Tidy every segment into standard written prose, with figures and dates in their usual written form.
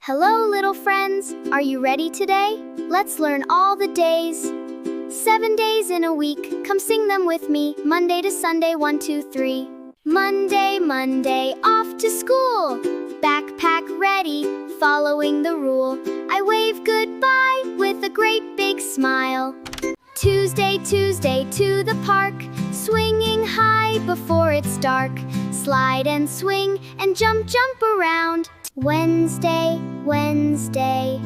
Hello, little friends. Are you ready today? Let's learn all the days. 7 days in a week. Come sing them with me. Monday to Sunday, 1, 2, 3. Monday, Monday, off to school. Backpack ready, following the rule. I wave goodbye with a great big smile. Tuesday, Tuesday, to the park. Swinging high before it's dark. Slide and swing and jump, jump around. Wednesday, Wednesday,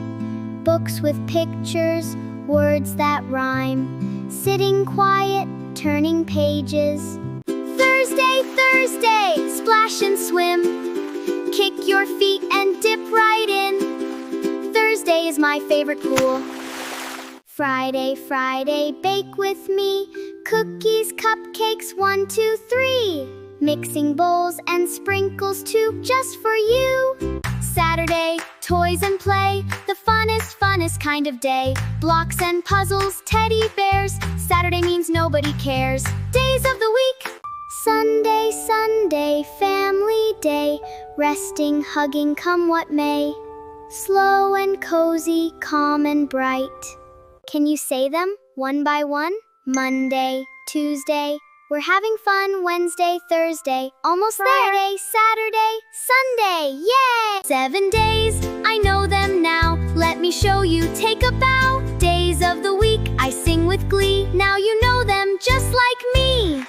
books with pictures, words that rhyme. Sitting quiet, turning pages. Thursday, Thursday, splash and swim. Kick your feet and dip right in. Thursday is my favorite pool. Friday, Friday, bake with me. Cookies, cupcakes, 1, 2, 3. Mixing bowls and sprinkles too, just for you. Saturday, toys and play. The funnest kind of day. Blocks and puzzles, teddy bears. Saturday means nobody cares. Days of the week. Sunday, Sunday, family day. Resting, hugging, come what may. Slow and cozy, calm and bright. Can you say them one by one? Monday, Tuesday, we're having fun. Wednesday, Thursday, almost Friday, Saturday, Sunday, yay! 7 days, I know them now. Let me show you, take a bow. Days of the week, I sing with glee. Now you know them just like me.